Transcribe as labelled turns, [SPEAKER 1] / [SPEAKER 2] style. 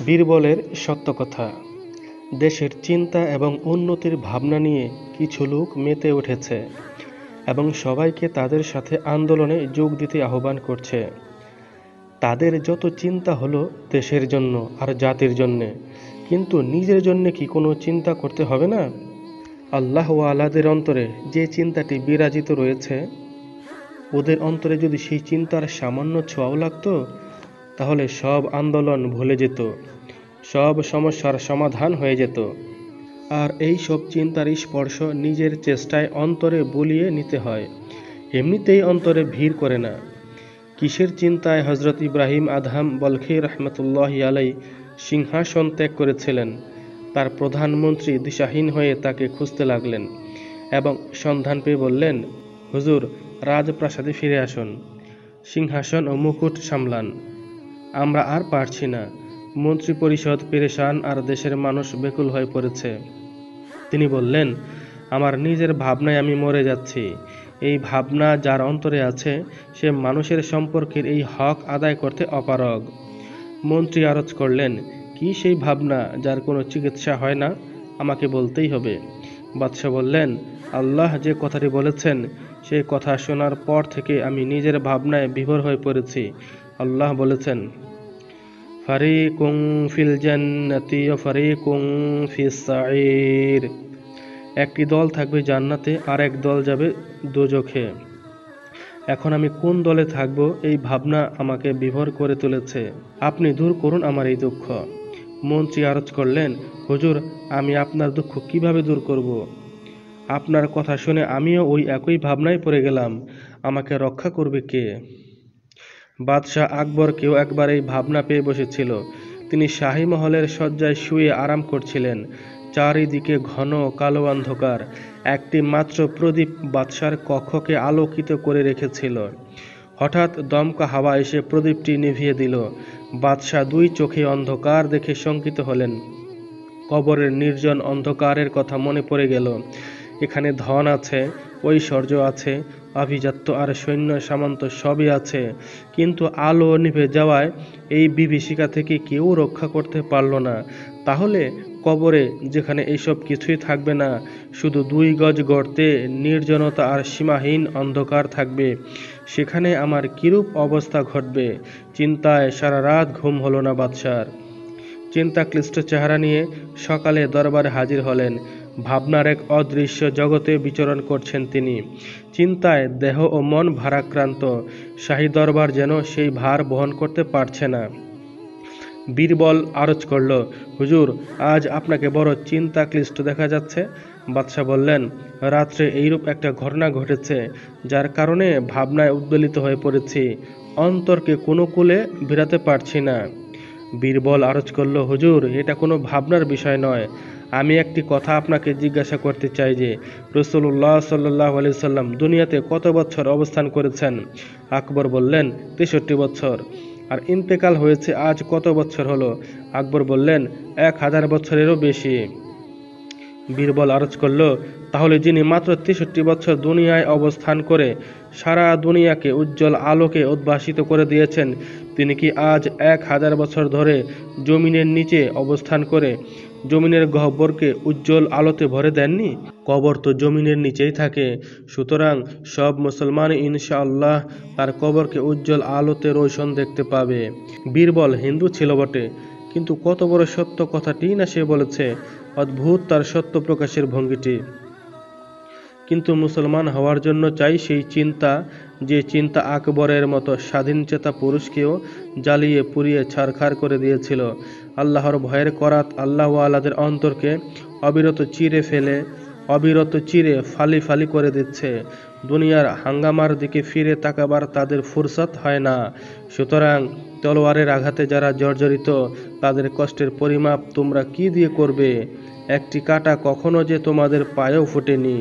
[SPEAKER 1] বীরবলের সত্য কথা। দেশের চিন্তা এবং উন্নতির ভাবনা নিয়ে কিছু লোক মেতে উঠেছে এবং সবাইকে তাদের সাথে আন্দোলনে যোগ দিতে আহ্বান করছে। তাদের যত চিন্তা হলো দেশের জন্য আর জাতির জন্যে, কিন্তু নিজের জন্য কি কোনো চিন্তা করতে হবে না? আল্লাহওয়ালাদের অন্তরে যে চিন্তাটি বিরাজিত রয়েছে, ওদের অন্তরে যদি সেই চিন্তার সামান্য ছোঁয়াও লাগতো, তাহলে সব আন্দোলন ভুলে যেত, সব সমস্যার সমাধান হয়ে যেত। আর এই সব চিন্তার স্পর্শ নিজের চেষ্টায় অন্তরে বুলিয়ে নিতে হয়, এমনিতেই অন্তরে ভিড় করে না। কিসের চিন্তায় হজরত ইব্রাহিম আদহাম বলখি রহমতুল্লাহ আলাই সিংহাসন ত্যাগ করেছিলেন? তার প্রধানমন্ত্রী দিশাহীন হয়ে তাকে খুঁজতে লাগলেন এবং সন্ধান পেয়ে বললেন, হুজুর, রাজপ্রাসাদে ফিরে আসুন, সিংহাসন ও মুকুট সামলান, আমরা আর পারছি না। মন্ত্রী পরিষদ পেরেশান আর দেশের মানুষ বেকুল হয়ে পড়েছে। তিনি বললেন, আমার নিজের ভাবনায় আমি মরে যাচ্ছি। এই ভাবনা যার অন্তরে আছে, সে মানুষের সম্পর্কের এই হক আদায় করতে অপারগ। মন্ত্রী আরজ করলেন, কি সেই ভাবনা যার কোনো চিকিৎসা হয় না? আমাকে বলতেই হবে। বাদশাহ বললেন, আল্লাহ যে কথাটি বলেছেন, সেই কথা শোনার পর থেকে আমি নিজের ভাবনায় বিভোর হয়ে পড়েছি। আল্লাহ বলেছেন, ফারিকুম ফিল জান্নাতি ওয়া ফারিকুম ফিস সাঈর। একটি দল থাকবে জান্নাতে আর এক দল যাবে দোজখে। এখন আমি কোন দলে থাকব, এই ভাবনা আমাকে বিভোর করে তুলেছে। আপনি দূর করুন আমার এই দুঃখ। মন্ত্রী আরজ করলেন, হুজুর, আমি আপনার দুঃখ কিভাবে দূর করব? আপনার কথা শুনে আমিও ওই একই ভাবনায় পড়ে গেলাম। আমাকে রক্ষা করবে কে? বাদশাহ আকবরকেও একবার এই ভাবনা পেয়ে বসেছিল। তিনি শাহী মহলের শয্যায় শুয়ে আরাম করছিলেন। চারিদিকে ঘন কালো অন্ধকার। একটি মাত্র প্রদীপ বাদশার কক্ষকে আলোকিত করে রেখেছিল। হঠাৎ দমকা হাওয়া এসে প্রদীপটি নিভিয়ে দিল। বাদশাহ দুই চোখে অন্ধকার দেখে শঙ্কিত হলেন। কবরের নির্জন অন্ধকারের কথা মনে পড়ে গেল। এখানে ধন আছে, ঐশ্বর্য আছে, আভিজাত্য আর সৈন্য সামন্ত সবই আছে, কিন্তু আলো নিভে যাওয়ায় এই বিভীষিকা থেকে কেউ রক্ষা করতে পারল না। তাহলে কবরে, যেখানে এইসব কিছুই থাকবে না, শুধু 2 গজ গর্তে নির্জনতা আর সীমাহীন অন্ধকার থাকবে, সেখানে আমার কিরূপ অবস্থা ঘটবে? চিন্তায় সারা রাত ঘুম হলো না বাদশার। চিন্তাক্লিষ্ট চেহারা নিয়ে সকালে দরবারে হাজির হলেন। ভাবনার এক অদৃশ্য জগতে বিচরণ করছেন তিনি। চিন্তায় দেহ ও মন ভারাক্রান্ত। শাহী দরবার যেন সেই ভার বহন করতে পারছে না। বীরবল আরজ করল, হুজুর, আজ আপনাকে বড় চিন্তাক্লিষ্ট দেখা যাচ্ছে। বাদশাহ বললেন, রাত্রে এইরূপ একটা ঘটনা ঘটেছে, যার কারণে ভাবনায় উদ্বেলিত হয়ে পড়েছি, অন্তরকে কোনো কূলে ভিড়াতে পারছি না। বীরবল আরজ করল, হুজুর, এটা কোনো ভাবনার বিষয় নয়। আমি একটি কথা আপনাকে জিজ্ঞাসা করতে চাই যে, রাসূলুল্লাহ সাল্লাল্লাহু আলাইহি সাল্লাম দুনিয়াতে কত বছর অবস্থান করেছেন? আকবর বললেন, 63 বছর। আর ইন্তেকাল হয়েছে আজ কত বছর হলো? আকবর বললেন, 1000 বছরেরও বেশি। বীরবল আরজ করল, তাহলে যিনি মাত্র 63 বছর দুনিয়ায় অবস্থান করে সারা দুনিয়াকে উজ্জ্বল আলোকে উদ্ভাসিত করে দিয়েছেন, তিনি কি আজ 1000 বছর ধরে জমিনের নিচে অবস্থান করে জমিনের গহ্বরকে উজ্জ্বল আলোতে ভরে দেননি? কবর তো জমিনের নিচেই থাকে। সুতরাং সব মুসলমান ইনশাআল্লাহ তার কবরকে উজ্জ্বল আলোতে রোশন দেখতে পাবে। বীরবল হিন্দু ছিল বটে, কিন্তু কত বড় সত্য কথাটি না সে বলেছে। অদ্ভুত তার সত্য প্রকাশের ভঙ্গিটি। কিন্তু মুসলমান হওয়ার জন্য চাই সেই চিন্তা, যে চিন্তা আকবরের মতো স্বাধীনচেতা পুরুষকেও জ্বালিয়ে পুড়িয়ে ছারখার করে দিয়েছিল। আল্লাহর ভয়ের করাত আল্লাহওয়ালাদের অন্তরকে অবিরত চিরে ফালি ফালি করে দিচ্ছে। দুনিয়ার হাঙ্গামার দিকে ফিরে তাকাবার তাদের ফুরসত হয় না। সুতরাং তলোয়ারের আঘাতে যারা জর্জরিত, তাদের কষ্টের পরিমাপ তোমরা কি দিয়ে করবে? একটি কাঁটা কখনো যে তোমাদের পায়েও ফোটেনি।